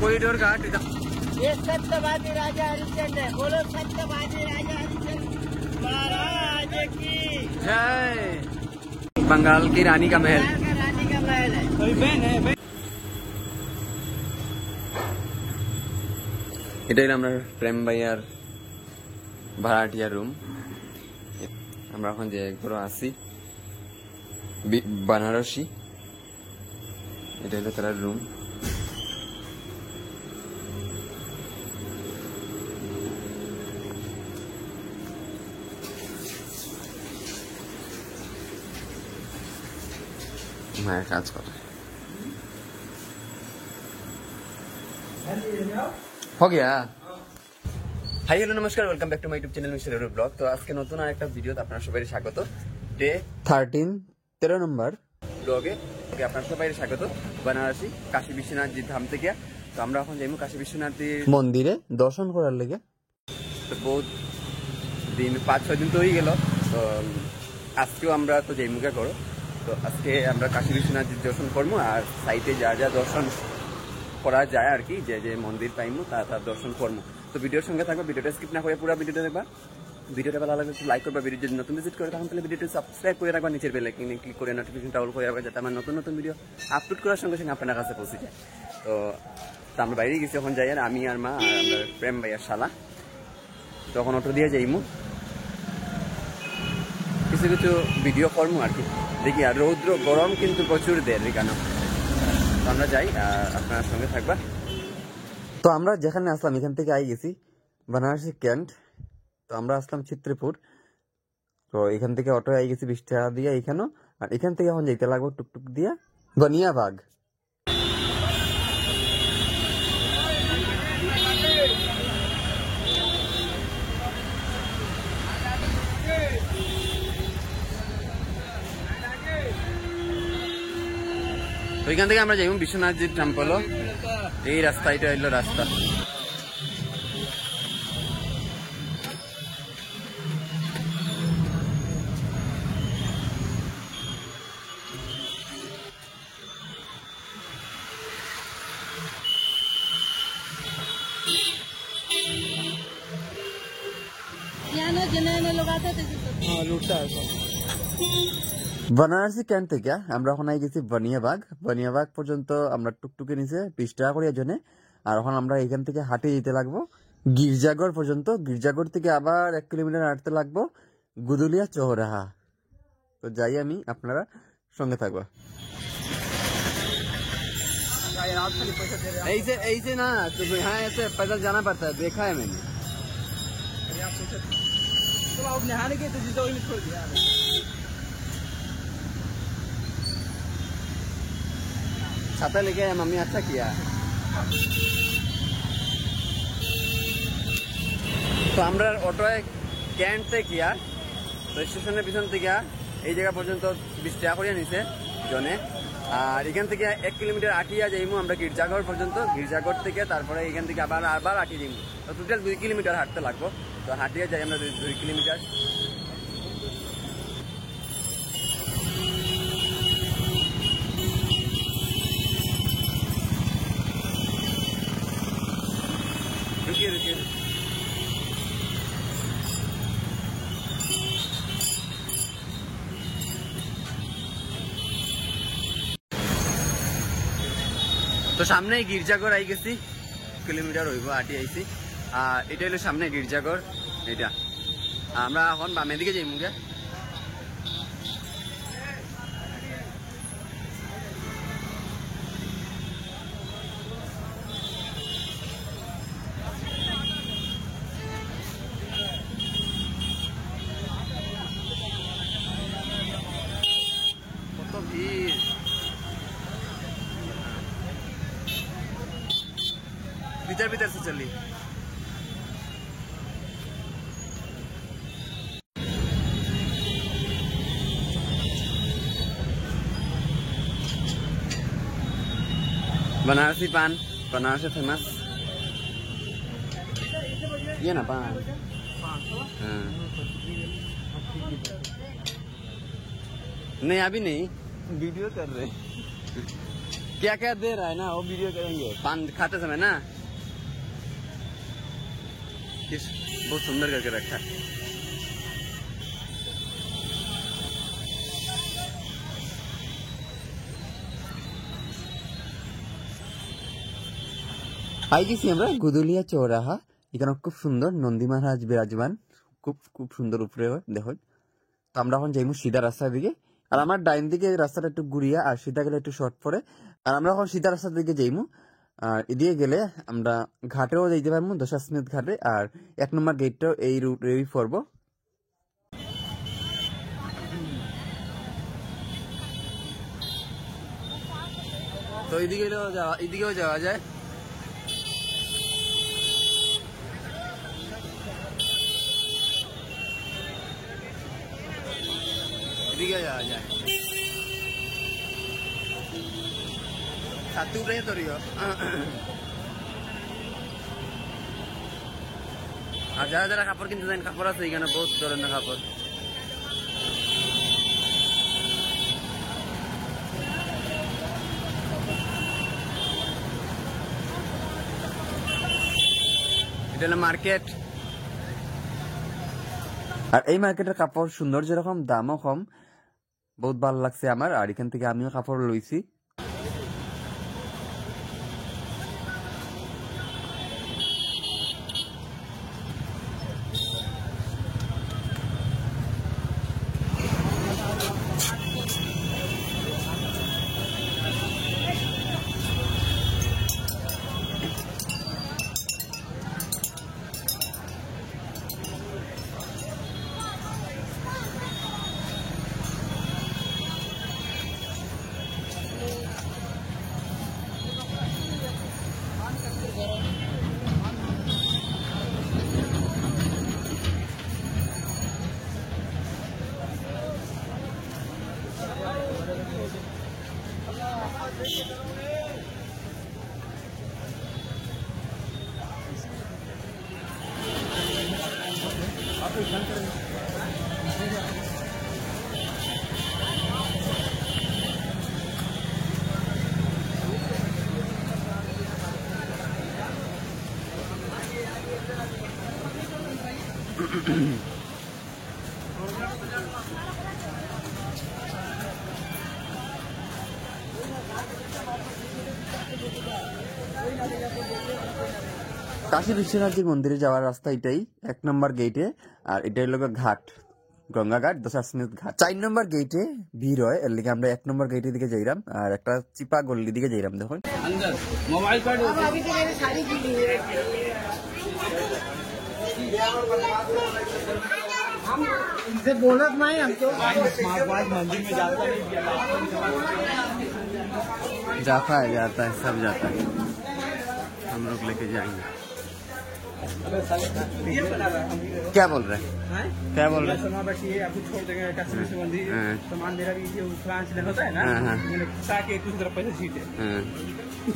Corridor घाट ये सत्यवादी राजा हरिश्चंद्र है। बोलो सत्यवादी राजा हरिश्चंद्र महाराज की जय। बंगाल की रानी का महल। रानी का महल है। এটা হলো আমরা প্রেম ভাইয়ার ভাড়াটিয়া রুম। আমরা এখন যে ঘরে আছি বানারসি। এটা হলো তার রুম। মায়ের কাজ করে। हो गया। हाई हेलो नमस्कार, welcome back to my YouTube channel mister YouTube blog. तो आज के नतून आरेकटा भिडियोते आपनारा सबाइके स्वागत। डे 13 नम्बर ब्लगे আপনারা সবাইকে স্বাগত। বানারসি কাশী বিশ্বনাথ জি ধাম থেকে তো আমরা এখন যাইমু কাশী বিশ্বনাথ মন্দিরে দর্শন করার লাগে। তো বহুত দিন 5-6 দিন তো হয়ে গেল। তো আজকেও আমরা তো যাইমুকা করো। তো আজকে আমরা কাশী বিশ্বনাথ জি দর্শন করবো আর সাইটে যা যা দর্শন করা যায় আর কি, যে যে মন্দির পাইমু তার দর্শন করবো। তো ভিডিওর সঙ্গে থাকবে, ভিডিওটা স্কিপ না করে পুরো ভিডিওটা দেখবা। ভিডিওটা ভালো লাগলে একটু লাইক করবা, ভিডিও যদি নতুন ভিজিট করে তখন তাহলে ভিডিওটা সাবস্ক্রাইব করে রাখবা, নিচের বেল আইকনে ক্লিক করে নোটিফিকেশনটা অল করে রাখবা যাতে আমার নতুন নতুন ভিডিও আপলোড করার সঙ্গে সঙ্গে আপনার কাছে পৌঁছে যায়। তো আমরা বাইরে গেছি, এখন যাই আর আমি আর মা আর আমরা প্রেম ভাইয়ার শালা। তখন অটো দিয়ে যাইমু, কিছু কিছু ভিডিও করবো আর কি। দেখি আর রৌদ্র গরম কিন্তু প্রচুর দের কেন। তো আমরা যাই, আপনার সঙ্গে থাকবা। তো আমরা যেখানে আসলাম এখান থেকে আই গেছি বানারসি ক্যান্ট। তো আমরা আসলাম চিত্রপুর। তো এখান থেকে অটো আই গেছি 20 টাকা দিয়ে এখানেও। আর এখান থেকে এখন যাইতে লাগবো টুকটুক দিয়ে বনিয়াবাগ। তো এখান থেকে আমরা যাইব বিশ্বনাথজির টেম্পল। এই রাস্তা, এটা হইলো রাস্তা। বানারসি ক্যান্ট থেকে আমরা এখন আই গেছি বনিয়াবাগ। বনিয়াবাগ পর্যন্ত আমরা টুকটুকে নিচে 20 টাকা করে জনে। আর এখন আমরা এখান থেকে হাঁটে যেতে লাগবো গির্জাগড় পর্যন্ত। গির্জাগড় থেকে আবার 1 কিলোমিটার হাঁটতে লাগবো গুদুলিয়া চৌরাহা। তো যাই আমি, আপনারা সঙ্গে থাকবো। ऐसे ना तो यहाँ ऐसे पैदल जाना पड़ता है, देखा है मैंने। छाता लेके आया मम्मी, अच्छा किया। তো আমরা অটোয় ক্যান্ট থেকে গিয়া তো স্টেশনের পিছন থেকে এই জায়গা পর্যন্ত 20 টাকা করে নিছে জনে। আর এখান থেকে 1 কিলোমিটার আটিয়া যাইমু আমরা গির্জাঘর পর্যন্ত। গির্জাঘর থেকে তারপরে এখান থেকে আবার আটিয়ে যাইমু। তো টোটাল 2 কিলোমিটার হাঁটতে লাগবো। তো হাঁটিয়ে যাই আমরা 2 কিলোমিটার। रुकिए रुकिए। তো সামনে গির্জাঘর আই গেছি, কিলোমিটার হইব আটি আইছি। আর এটা হলো সামনে গির্জাঘর। এটা আমরা এখন বামের দিকে যাইমু গে। কত ভিড়। भीतर से चली। बनारसी पान, बनारस से फेमस ये ना पान। हाँ नहीं अभी नहीं, वीडियो कर रहे। क्या क्या दे रहा है ना, वो वीडियो करेंगे पान खाते समय ना। किस बहुत सुंदर करके रखा है। আই গেছি আমরা গুদুলিয়া চৌরাহা। এখানে খুব সুন্দর নন্দী মহারাজ বিরাজমান, খুব খুব সুন্দর উপরে দেখুন। তো আমরা এখন যাইমু সিধা রাস্তার দিকে, আর আমার ডাইন দিকে রাস্তাটা একটু ঘুরিয়া আর সিধা গেলে একটু শর্ট পড়ে। আর আমরা এখন সিধা রাস্তার দিকে যাইমু, আর এদিকে গেলে আমরা ঘাটেও যাইতে পারবো, দশাশ্রমিত ঘাটে। আর 1 নম্বর গেটটাও এই রুটেই পড়বো। তো এদিকেও যাওয়া যায়। এদিকে যাওয়া যায়। ছাতি উঠে তোরিও। আর যারা যারা কাপড় কিনতে চান, কাপড় আছে এখানে বহুত ধরনের কাপড়। এটা হলো মার্কেট। আর এই মার্কেটের কাপড় সুন্দর, যেরকম দামও কম, বহুত ভালো লাগছে আমার। আর এখান থেকে আমিও কাপড় লইছি। কাশী বিশ্বনাথজির মন্দিরে যাওয়ার রাস্তা এটাই, 1 নম্বর গেটে। আর এটাই হলো ঘাট, গঙ্গা ঘাট, দশাশ্রমিত ঘাট। 4 নম্বর গেটে ভিড় হয়, এর লিগে আমরা 1 নম্বর গেটের দিকে যাইলাম। আর একটা চিপা গল্লি দিকে যাইলাম। দেখুন मोबाइल पर इनसे बोनस नहीं हमको मंदिर में जाता है सब जाता है। हम लोग लेके जाएंगे। क्या बोल रहे हैं? क्या बोल रहे हैं? आपको छोड़ देंगे सामान मेरा भी फ्रांस में होता है ना, ताकि दूसरी तरफ पैसे सीटे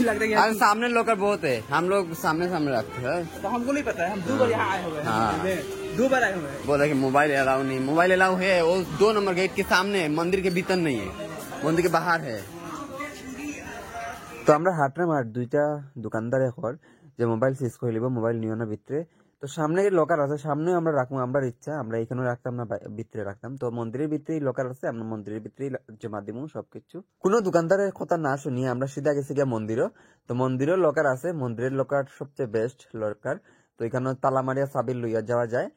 लग रहा है। अरे सामने लोकर बहुत है, हम लोग सामने रखते हैं। तो हमको नहीं पता है, हम 2 बार यहाँ आए हुए हैं। 2 बार आए हुए हैं। बोला कि मोबाइल अलाउ नहीं, मोबाइल अलाउ है वो 2 नंबर गेट के सामने, मंदिर के भीतर नहीं है, मंदिर के बाहर है। তো আমরা হাঁটলাম আর দুইটা দোকানদার এখন যে মোবাইল শেষ করে নিব, মোবাইল নিও না ভিতরে। তো সামনে লকার আছে, সামনেও আমরা রাখবো, আমরা ইচ্ছা আমরা এখানেও রাখতাম না, ভিতরে রাখতাম। তো মন্দিরের ভিতরেই লকার আছে, আমরা মন্দিরের ভিতরেই জমা দিব সবকিছু। কোনো দোকানদারের কথা না শুনিয়ে আমরা সিধা গেছি গিয়ে মন্দিরও। তো মন্দিরেও লকার আছে, মন্দিরের লকার সবচেয়ে বেস্ট লকার। তো এখানে তালা মারিয়া চাবি লইয়া যাওয়া যায়।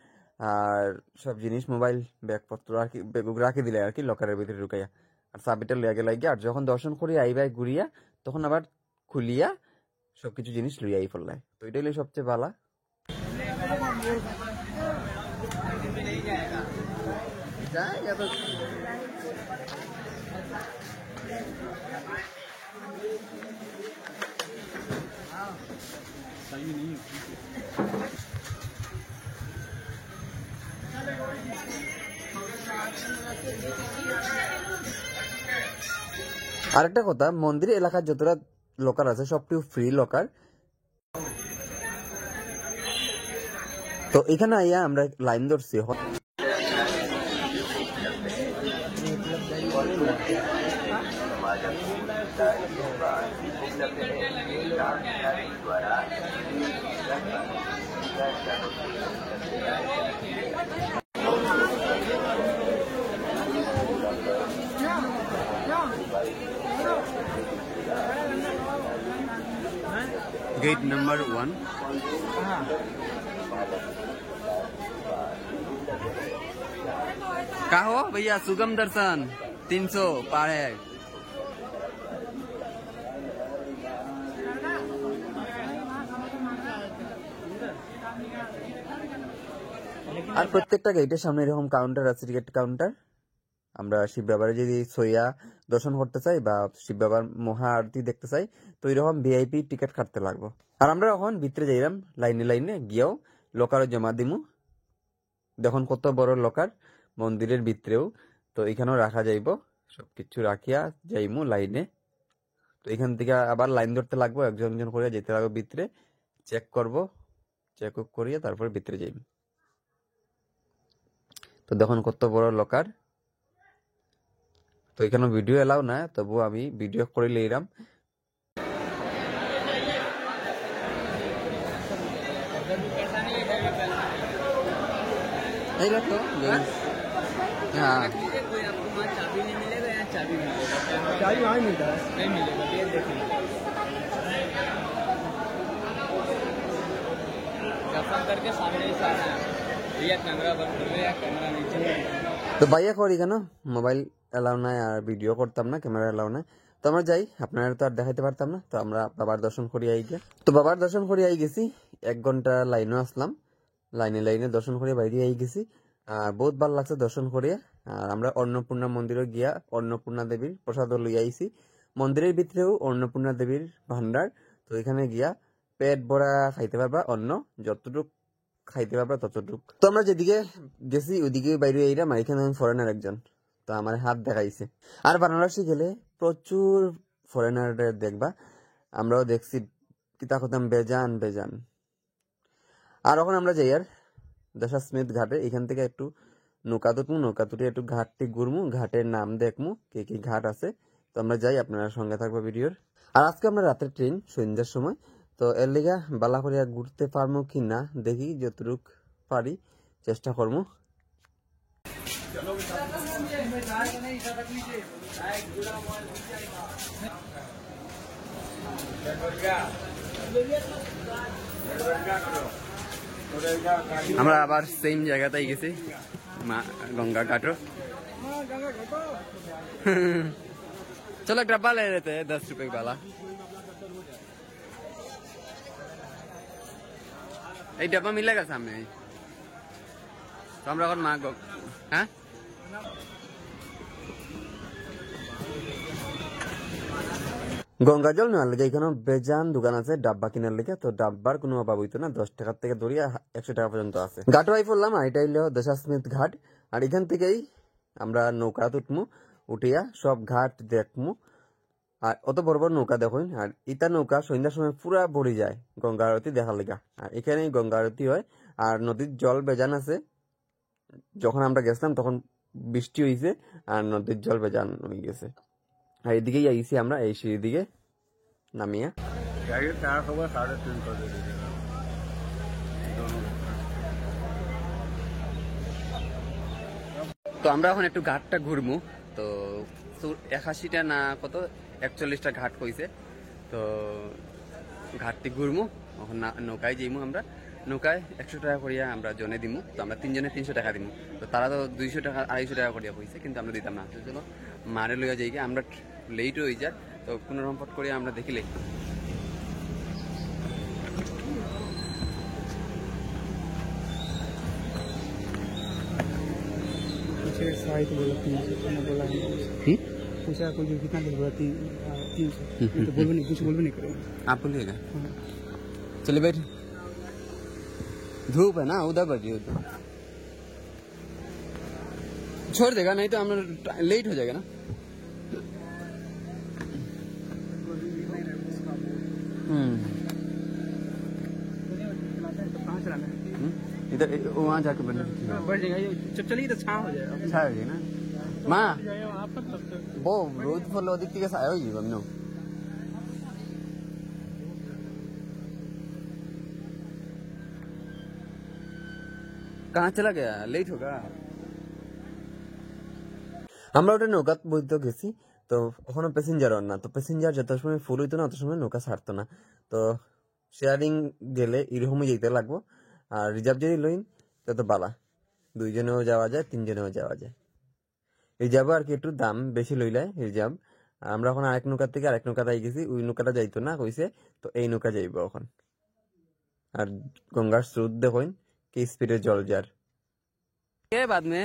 আর সব জিনিস, মোবাইল ব্যাগপত্র আর কি রাখি দিলে আর কি লকারের ভিতরে ঢুকাইয়া, আর চাবিটা লইয়া গেলে আর যখন দর্শন করি আইবাই ঘুরিয়া, তখন আবার খুলিয়া সবকিছু জিনিস লইয়াই ফেললাই। তো এটাই হলো সবচেয়ে ভালো। আরেকটা কথা, মন্দির এলাকার যতটা লকার আছে সবটি ফ্রি লকার। তো এখানে আইয়া আমরা লাইন ধরছি। गेट नंबर 1 का हो भैया सुगम दर्शन 300 पार है। আর প্রত্যেকটা গেটের সামনে এরকম কাউন্টার আছে, টিকিট কাউন্টার। আমরা শিব বাবারে যদি সইয়া দর্শন করতে চাই বা শিব বাবার মহা আরতি দেখতে চাই তো এরকম ভিআইপি টিকিট কাটতে লাগবো। আর আমরা এখন ভিতরে যাইলাম লাইনে লাইনে গিয়েও লকারও জমা দিমু। দেখুন কত বড় লকার মন্দিরের ভিতরেও, তো এখানেও রাখা যাইব, সবকিছু রাখিয়া যাইমু লাইনে। তো এখান থেকে আবার লাইন ধরতে লাগবো, একজন একজন করে যেতে লাগবো ভিতরে, চেক করব, চেক আপ করিয়া তারপর ভিতরে যাইব। তো দেখুন কত বড় লকার। তো এখানে ভিডিও এলাও না, তবু আমি ভিডিও করে লইলাম। এই দেখো हाँ चाबी नहीं मिलेगा या चाबी मिलेगा? चाबी वहाँ मिलता है, नहीं मिलेगा। ये देखिए दर्शन करके सामने ही सारा है। भैया कैमरा बंद कर दे या कैमरा नीचे। তো ভাইয়া করি কেন, মোবাইল এলাও নাই আর ভিডিও করতাম না, ক্যামেরা এলাও নাই। তো আমরা যাই, আপনারা তো আর দেখাইতে পারতাম না। তো আমরা বাবার দর্শন করি আই গিয়া, তো বাবার দর্শন করি আই গেছি। 1 ঘন্টা লাইনে আসলাম, লাইনে লাইনে দর্শন করে বাইরে আই গেছি। আর বহুত ভালো লাগছে দর্শন করিয়া। আর আমরা অন্নপূর্ণা মন্দিরে গিয়া অন্নপূর্ণা দেবীর প্রসাদ লই আইছি। মন্দিরের ভিতরেও অন্নপূর্ণা দেবীর ভান্ডার, তো এখানে গিয়া পেট ভরা খাইতে পারবা, অন্ন যতটুক খাইতে পারবা ততটুক। তো আমরা যেদিকে গেছি ওইদিকে বাইরে এইরাম, আর এখানে আমি ফরেনার একজন, তো আমার হাত দেখাইছে। আর বানারসি গেলে প্রচুর ফরেনার দেখবা, আমরাও দেখছি, কিতা কথাম বেজান বেজান। আর এখন আমরা যাই আর দশাশ্মেধ ঘাটে, এখান থেকে একটু নৌকা তুটমু, নৌকা তুটে একটু ঘাটটি ঘুরমু, ঘাটের নাম দেখমু কি কি ঘাট আছে। তো আমরা যাই, আপনারা সঙ্গে থাকবো ভিডিওর। আর আজকে আমরা রাতের ট্রেন সন্ধ্যার সময়, তো এর লিগা বালা করিয়া ঘুরতে পারবো কি না দেখি, যতটুক পারি চেষ্টা করবো। আমরা আবার সেম জায়গাতেই গেছি, গঙ্গা ঘাটও। चलो एक डब्बा ले लेते हैं 10 रुपए वाला। एक डब्बा मिलेगा सामने, तो हम लोग माँ को हाँ গঙ্গা জল নেওয়ার লেগে এখানে বেজান দোকান আছে ডাব্বা কেনার লেগে। তো ডাব্বার কোনো অভাব হইতো না, 10 টাকার থেকে ধরিয়া 100 টাকা পর্যন্ত আছে। ঘাট আই পড়লাম, আর এটা হইলো দশাশ্মেধ ঘাট। আর এখান থেকেই আমরা নৌকা তুটমু, উঠিয়া সব ঘাট দেখমু। আর অত বড় বড় নৌকা দেখুন, আর ইটা নৌকা সন্ধ্যার সময় পুরা ভরে যায় গঙ্গা আরতি দেখার লেগা। আর এখানেই গঙ্গা আরতি হয়, আর নদীর জল বেজান আছে। যখন আমরা গেছিলাম তখন বৃষ্টি হয়েছে আর নদীর জল বেজান হয়ে গেছে। আর এদিকেই আইছি আমরা, এই সিঁড়ি দিকে নামিয়া। তো আমরা এখন একটু ঘাটটা ঘুরমু। তো 81টা না কত 41টা ঘাট হয়েছে, তো ঘাটটি ঘুরমু। এখন নৌকায় যাইমু, আমরা নৌকায় 100 টাকা করিয়া আমরা জনে দিমু। তো আমরা 3 জনে 300 টাকা দিমু। তো তারা তো 200 টাকা 250 টাকা করিয়া হয়েছে, কিন্তু আমরা দিতাম না। চলো মারে লইয়া যাই, আমরা লেট হয়ে যায়। তো কোনো রম্পট করিয়া আমরা দেখিলে साढ़े तो बोला 300, मैंने बोला पूछा कोई कितना बोला 300, तो बोलबे नहीं, कुछ बोलबे नहीं करेगा। आप बोलिएगा चलिए बैठ, धूप है ना उधर बैठिए, उधर छोड़ देगा, नहीं तो हम लेट हो जाएगा ना। इधर वहाँ जाके बैठ जाएगा, जब चलिए तो छाँव हो जाएगा। अच्छा हो जाएगा ना। মা वहाँ पर तब तक বউ রোদ ফলে ওদিক থেকে ছায়া হয়ে যাবে আমি कहाँ चला गया लेट होगा আমরা ওটা নৌকা বলতে গেছি তো ওখানে প্যাসেঞ্জার না তো প্যাসেঞ্জার যত সময় ফুল হইতো না অত সময় নৌকা ছাড়তো না তো শেয়ারিং গেলে এরকমই যেতে লাগবো আর রিজার্ভ যদি লইন তত বালা দুইজনেও যাওয়া যায় তিনজনেও যাওয়া যায় রিজার্ভ আর কি একটু দাম বেশি লইলায় রিজার্ভ আর আমরা এখন আরেক নৌকার থেকে আরেক নৌকাতে গেছি ওই নৌকাটা যাইতো না কইছে তো এই নৌকা যাইব এখন আর গঙ্গার স্রোত দেখুন কি স্পিডে জল যার के बाद में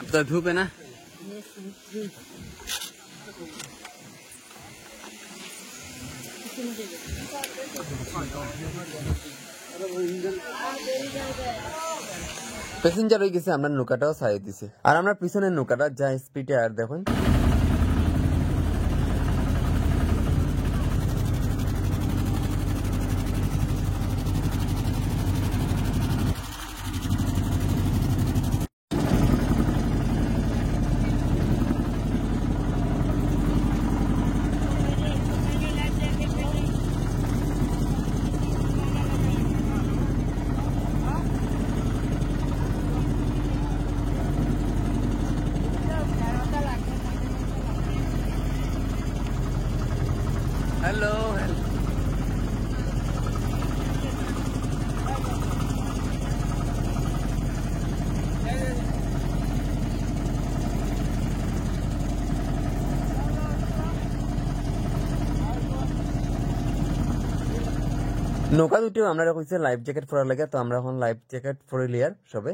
अब तो धूप है ना প্যাসেঞ্জার হয়ে গেছে আমরা নৌকাটাও ছাড়িয়ে দিছে আর আমরা পিছনের নৌকাটা যা স্পিডে আর দেখুন हेलो নৌকা দুটিও আমরা কইছে লাইফ জ্যাকেট পরার লাগে তো আমরা এখন লাইফ জ্যাকেট পরে লিয়ার সবে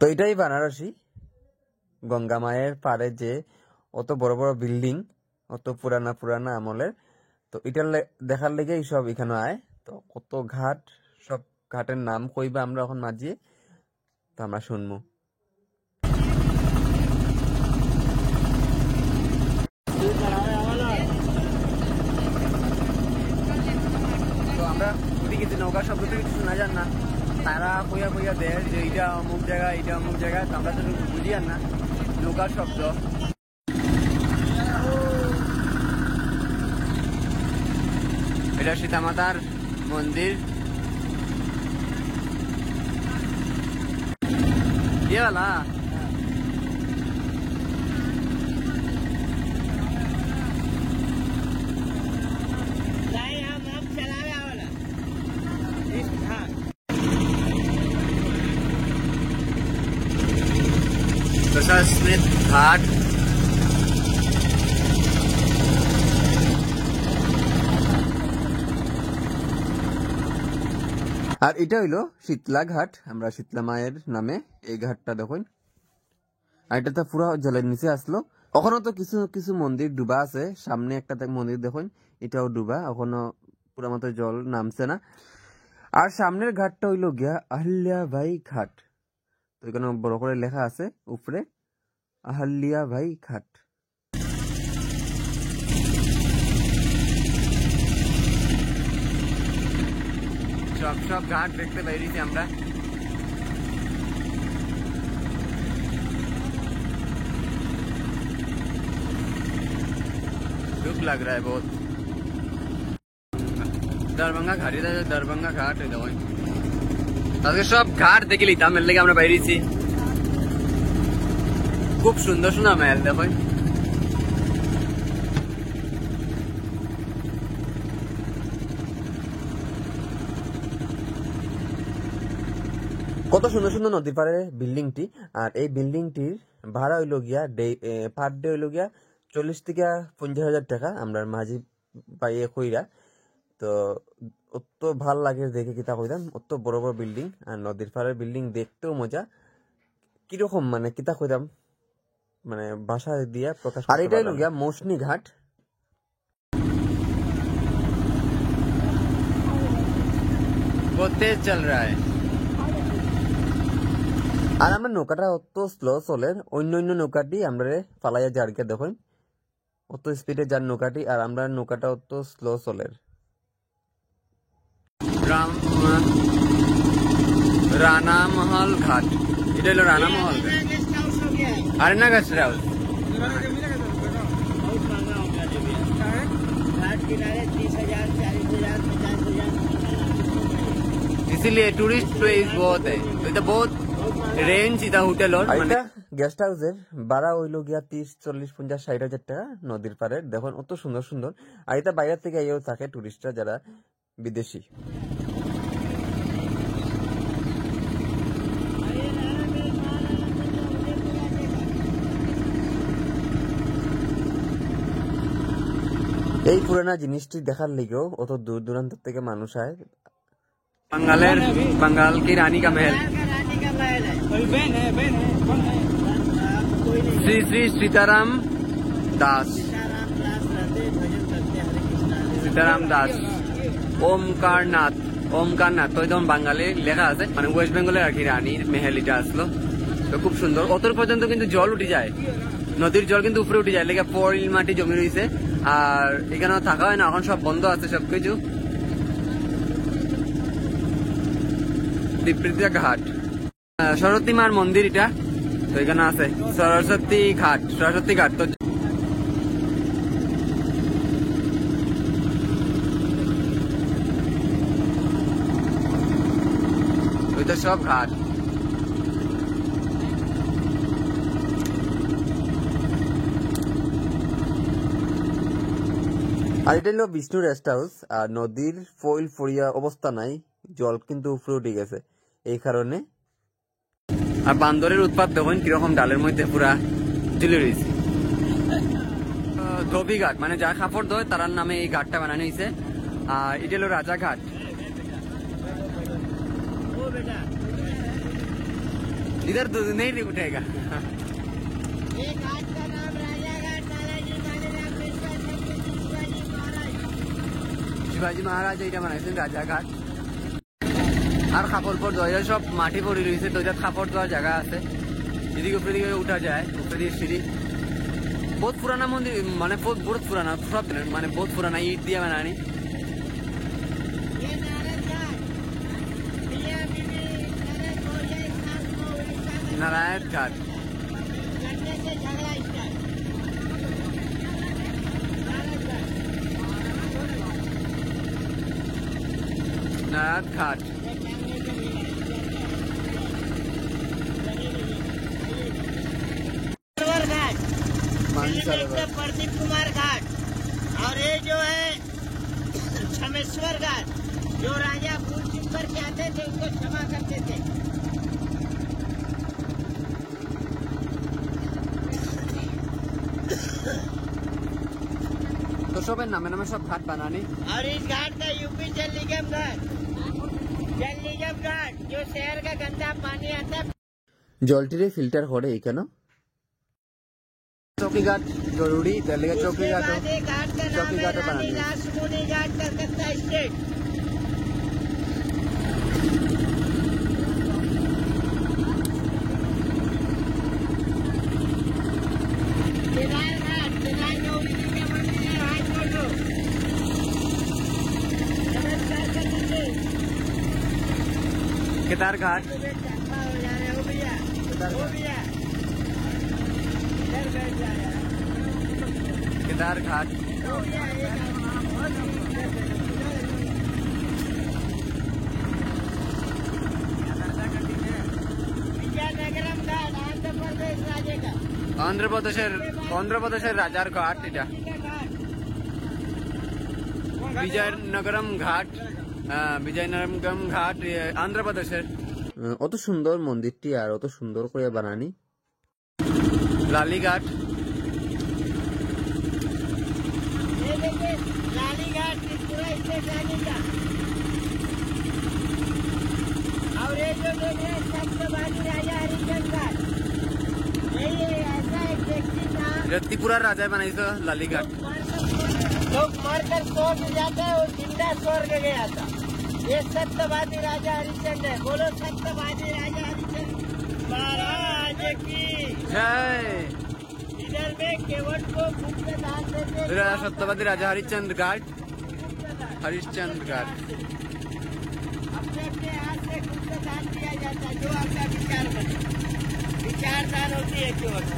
তো এটাই বানারসি গঙ্গা মায়ের পাড়ে যে অত বড় বড় বিল্ডিং অত পুরানা পুরানা আমলের তো এটা দেখার লেগে সব এখানে আয় তো কত ঘাট সব ঘাটের নাম কইবা আমরা এখন মাঝিয়ে তো আমরা শুনবো তো আমরা ওদিকে নৌকা শব্দ থেকে কিছু শোনা যান না তারা কইয়া কইয়া দেয় যে এটা অমুক জায়গা এটা অমুক জায়গা তো আমরা তো বুঝি আর না নৌকার শব্দ এটা সীতামাতার মন্দির ये वाला स्मिथ घाट আর এটা হইলো শীতলা ঘাট আমরা শীতলা মায়ের নামে এই ঘাটটা দেখুন আর এটা তো পুরো জলের নিচে আসলো ওখানে তো কিছু কিছু মন্দির ডুবা আছে সামনে একটা মন্দির দেখুন এটাও ডুবা ওখানে পুরো মতো জল নামছে না আর সামনের ঘাটটা হইলো গিয়া আহল্যাবাই ঘাট তো এখানে বড় করে লেখা আছে উপরে আহল্যাবাই ঘাট সব সব ঘাট দেখতে বাইরেছি আমরা दुख लग रहा है बहुत दरभंगा घाट दरभंगा घाट আজকে সব ঘাট দেখে লিতাম এর লেগে আমরা বাইরেছি খুব সুন্দর সুন্দর মেল দেখো কত সুন্দর সুন্দর নদীর পাড়ে বিল্ডিংটি আর এই বিল্ডিংটির ভাড়া হইল গিয়া পার ডে হইল গিয়া 40 থেকে 50,000 টাকা আমরা মাঝি পাইয়ে কইরা তো অত ভাল লাগে দেখে কিতা কইতাম, অত বড় বড় বিল্ডিং আর নদীর পাড়ের বিল্ডিং দেখতেও মজা। কিরকম মানে কিতা কইতাম, মানে ভাষা দিয়া প্রকাশ। আর এটাই হলো গিয়া মৌসুমী ঘাট। बहुत तेज चल रहा है। আর আমরা নৌকাটা অত স্লো চলে, অন্য অন্য নৌকাটি আমরা ফালাইয়া যারকে দেখুন অত স্পিডে যার নৌকাটি, আর আমরা নৌকাটা অত স্লো চলে। राना महल घाट, এটা হলো রানা महल আর না গেস্ট হাউস। इसीलिए टूरिस्ट प्लेस बहुत है, तो बहुत रेंज इधर होटल और এটা গেস্ট হাউসের ভাড়া হইল গিয়া 30, 40, 50, 60,000 টাকা নদীর পাড়ে। দেখুন অত সুন্দর সুন্দর। আর এটা বাইরের থেকে এও থাকে টুরিস্টরা যারা বিদেশি। এই পুরানা জিনিসটি দেখার লিগেও অত দূর দূরান্ত থেকে মানুষ আয়। बंगाल की रानी का महल, श्री श्री सीताराम दास, सीताराम दास ओमकार नाथ, ओमकार नाथ তো একদম বাঙালি লেখা আছে, মানে ওয়েস্ট বেঙ্গলের আর কি রানীর মেহেল এটা আসলো। তো খুব সুন্দর, অতর পর্যন্ত কিন্তু জল উঠে যায়, নদীর জল কিন্তু উপরে উঠে যায়, লেগে পরিল মাটি জমি রয়েছে। আর এখানে থাকা হয় না, এখন সব বন্ধ আছে সবকিছু। দীপ্রিতা ঘাট, সরস্বতী মার মন্দির এটা, তো এখানে আছে সরস্বতী ঘাট, সরস্বতী ঘাট। তো ওইটা সব ঘাট। আর এটা হলো বিষ্ণু রেস্ট হাউস। আর নদীর ফইল ফরিয়া অবস্থা নাই, জল কিন্তু উপরে উঠে গেছে এই কারণে। আর বান্দরের উৎপাত দেখুন কিরকম ডালের মধ্যে পুরা ঝুলে রয়েছে। ধোবি ঘাট, মানে যা কাপড় ধোয় তার নামে এই ঘাটটা বানানো হয়েছে। আর এটা হলো রাজা ঘাট। इधर नहीं उठेगा। শিবাজী মহারাজ এইটা বানাইছেন রাজা ঘাট। আর কাপড় পর ধোয়া সব মাটি পড়ে রয়েছে, তো কাপড় ধোয়ার জায়গা আছে, এদিকে উপরে দিকে উঠা যায়, উপরে দিয়ে সিঁড়ি। বহুত পুরানা মন্দির, মানে বহুত পুরানা, সব মানে বহুত পুরানা ইট দিয়ে বানানি। नारायण घाट, नारायण घाट, प्रदीप कुमार घाट, और ये जो है क्षमेश्वर घाट, जो राजा भूल चूक करके आते थे उनको क्षमा करते थे। तो सब नामे नामे सब घाट बनानी। और इस घाट का यूपी जल निगम घाट, जल निगम घाट जो शहर का गंदा पानी आता है জলটিরে ফিল্টার করে এখানে। चौकी घाट जरूरी, चौकी घाट घाट का चौकी नाम घाट है रानी बनानी। रासमुनी घाट, कलकत्ता स्टेट। केदार घाट, केदार गौरी जी के मंदिर है, हाथ जोड़ो। नमस्कार करते थे। केदार घाट, हो जा रहे हो भैया, हो भैया, इधर बैठ जा यार। केदार घाट, हो भैया, ये विजयनगरम घाट, आंध्र प्रदेश राज्य का অন্ধ্রপ্রদেশের রাজার ঘাট এটা। বিজয়নগরম ঘাট, বিজয়নগরম ঘাট অন্ধ্রপ্রদেশের। অত সুন্দর মন্দিরটি আর অত সুন্দর করে বানানি। লালি ঘাট, ये देखिए लाली घाट, त्रिपुरा स्टेट रानी क्या? और ये जो देख रहे हैं छत्रपति राजा हरिश्चंद्र घाट, यही ऐसा एक व्यक्ति था त्रिपुरा राजा बनाइছো लाली घाट। लोग मरकर स्वर्ग जाते हैं, वो जिंदा स्वर्ग गया था। ये सत्यवादी राजा हरिश्चंद्र है। बोलो सत्यवादी राजा हरिश्चंद्र महाराज की जय। इधर में केवट को गुप्त दान देते, सत्यवादी राजा हरिश्चंद्र घाट, हरिश्चंद्र घाट। अपने अपने हाथ से गुप्त दान दिया जाता है, जो आपका विचार बने। विचार दान होती है केवट।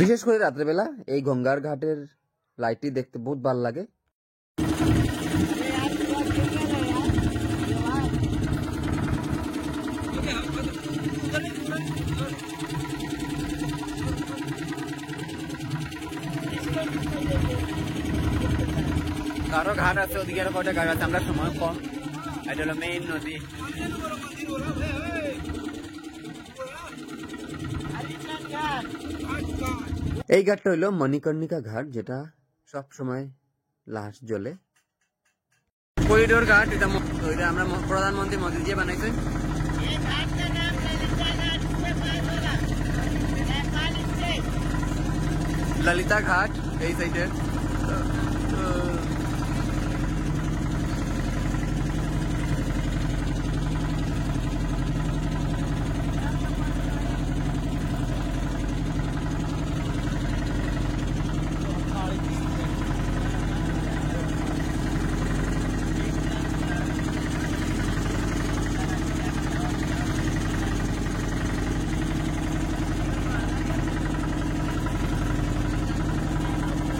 বিশেষ করে রাত্রেবেলা এই গঙ্গার ঘাটের লাইটটি দেখতে বহুত ভালো লাগে। আরো ঘাট আছে, ওদিকে আরো কয়টা ঘাট আছে, আমরা সময় কম। এটা হলো মেইন নদী। এই ঘাটটা হইলো মণিকর্ণিকা ঘাট, যেটা সব সময় লাস্ট জ্বলে। করিডোর ঘাট, এটা আমরা প্রধানমন্ত্রী মোদী দিয়ে বানাইছে। ये घाट का नाम ललिता घाट से पास होगा, नेपाल स्टेट। ललिता घाट এই সাইডে।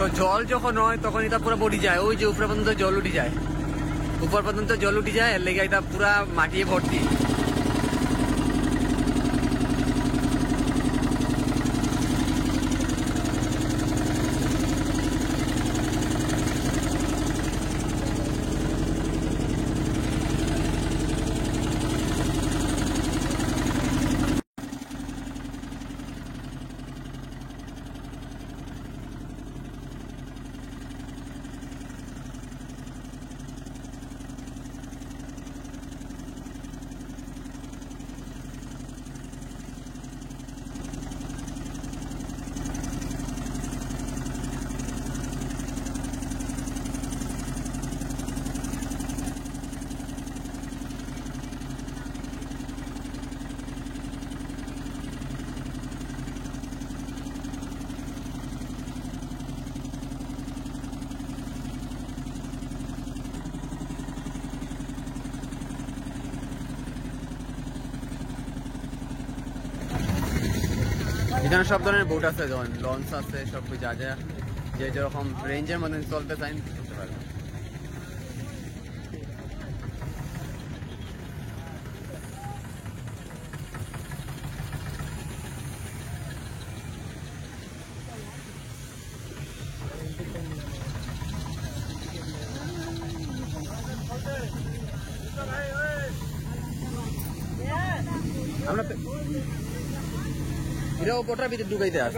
তো জল যখন হয় তখন এটা পুরো বডি যায়, ওই যে উপরে পর্যন্ত জল উঠে যায়, উপর পর্যন্ত জল উঠে যায়, এর লেগে এটা পুরা মাটিয়ে ভর্তি। এখানে সব ধরনের বোট আছে, যেমন লঞ্চ আছে, সব যা যা যে যেরকম রেঞ্জের মধ্যে চলতে চান চলতে পারবে। আমরা এরাও বোটার ভিতরে ঢুকাইতে আসে।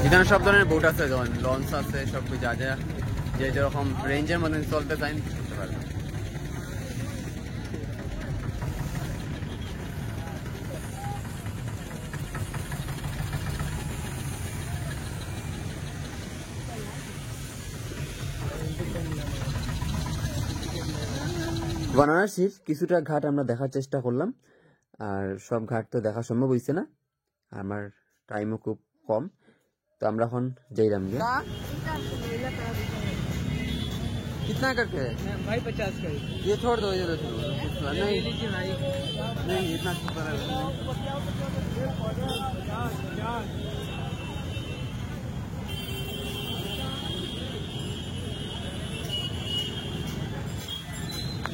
এখানে সব ধরনের বোট আছে, যেমন লঞ্চ আছে, সব যা যা যে যেরকম রেঞ্জের মধ্যে চলতে চান চলতে পারবে। বারাণসীর কিছুটা ঘাট আমরা দেখার চেষ্টা করলাম, আর সব ঘাট তো দেখা সম্ভব হয়েছে না, আমার টাইমও খুব কম, তো আমরা এখন যাইলাম গিয়ে। कितना करके है भाई 50 का ये? छोड़ दो ये नहीं लीजिए भाई। नहीं इतना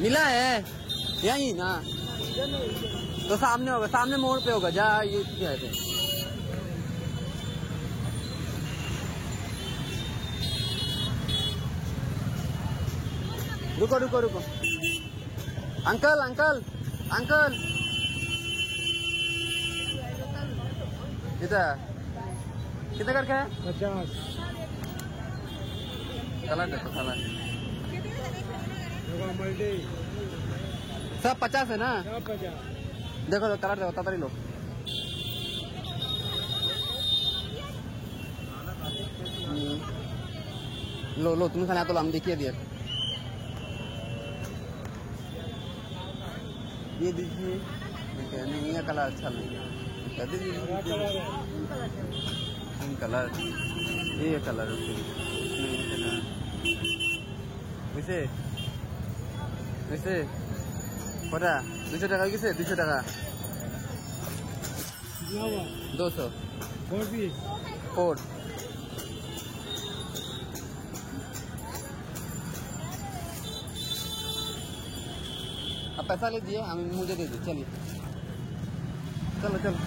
मिला है यही ना। तो सामने होगा, सामने मोड़ पे होगा, जा ये क्या है। रुको रुको रुको, अंकल अंकल अंकल, इधर कितना करके है? 50 कलर देखो, कलर मल्टी सब 50 है ना? 50 देखो तो कलर देखो, तब लो। लो लो, तुम्हें खाना तो हम देखिए दिया। ये दीजिए, नहीं ये कलर अच्छा नहीं है, कलर ये कलर वैसे वैसे पता 200 টাকা किसे 200 টাকা 200 4 अब पैसा ले दिए, हम मुझे दे दो, चलिए चलो चलो।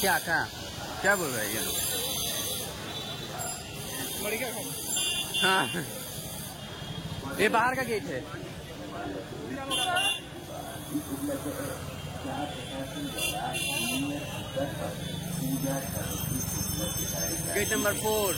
क्या क्या क्या बोल रहे हैं ये लोग? हाँ, ये बाहर का गेट है। Gate number 4।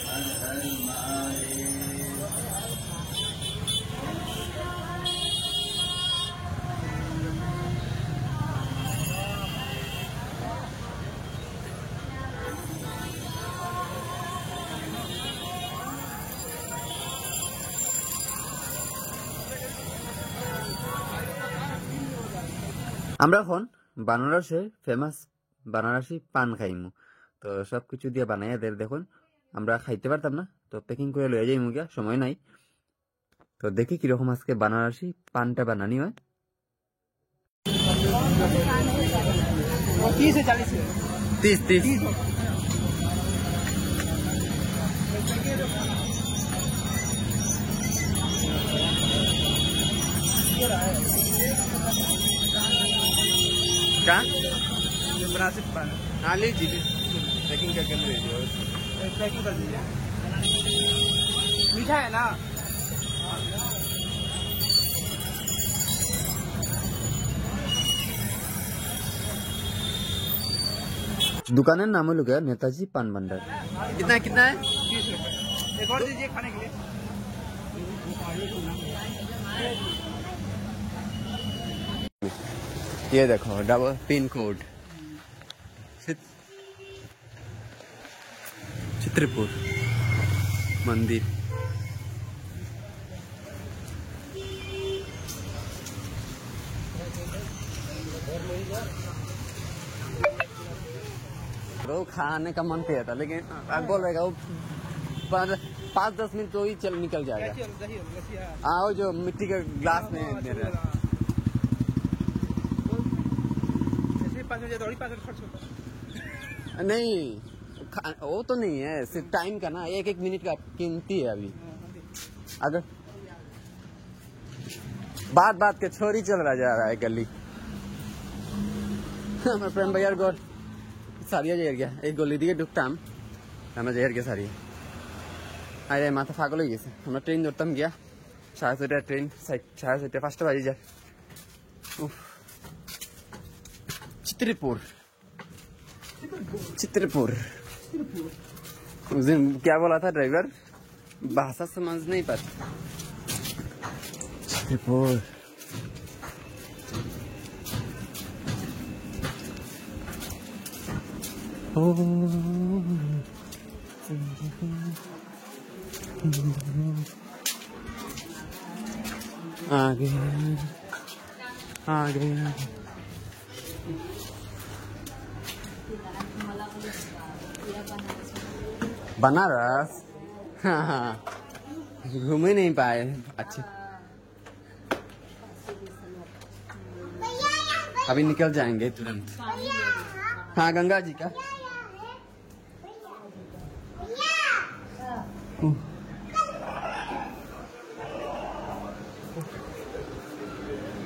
আমরা এখন বানারসের ফেমাস বানারসি পান খাইমু, তো সবকিছু দিয়ে বানাইয়া দেয়। দেখুন আমরা খাইতে পারতাম না, তো প্যাকিং করে লয়ে যাই মুগিয়া, সময় নাই। তো দেখি কিরকম আজকে বানারসি পানটা বানানি হয়। 30 क्या बनारसी पान हाँ लीजिए, पैकिंग करके ले लीजिए, पैकिंग कर दीजिए। मीठा है ना? दुकाনের नाम হলো গিয়া নেতাজি পান ভান্ডার। कितना कितना है? 30 रुपए। एक और दीजिए खाने के लिए। ये देखो डबल पिन कोड चित्रपुर मंदिर। वो खाने का मन किया था, लेकिन आप बोल रहेगा वो 5-10 मिनट तो ही चल निकल जाएगा। हाँ, वो जो मिट्टी के ग्लास में दे रहा है। नहीं वो तो नहीं है, सिर्फ टाइम का ना, 1-1 मिनट का कीमती है। अभी अगर बात बात के छोरी चल रहा जा रहा है गली। আমার প্রেম ভাইয়ার ঘর সারিয়া যাই গিয়া, এই গলি দিকে ঢুকতাম আমরা যাই গিয়া সারিয়া। আরে মাথা পাগল হয়ে গেছে। আমরা ট্রেন ধরতাম গিয়া 6:30 ট্রেন, 6:30 5টা বাজে যায়। चित्रपुर चित्रपुर उस दिन क्या बोला था ड्राइवर, भाषा समझ नहीं पाती। चित्रपुर आगे आगे बनारस हाँ घूम ही नहीं पाए अच्छे अभी निकल जाएंगे तुरंत हाँ गंगा जी का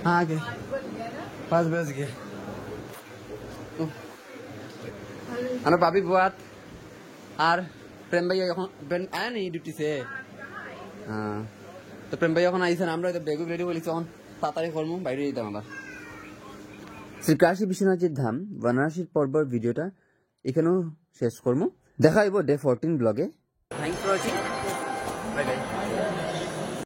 हाँ आगे 5 बज गए আমরা পাবি বুয়াত আর প্রেম ভাই এখন আয়া নেই ডিউটি সে হ্যাঁ তো প্রেম ভাই এখন আইছেন আমরা তো বেগু রেডি বলিছি এখন তাড়াতাড়ি করবো বাইরে যেতাম আবার শ্রী কাশী বিশ্বনাথের ধাম বারাণসীর পর্বর ভিডিওটা এখানেও শেষ করবো দেখা হইব ডে 14 ব্লগে thanks for watching bye bye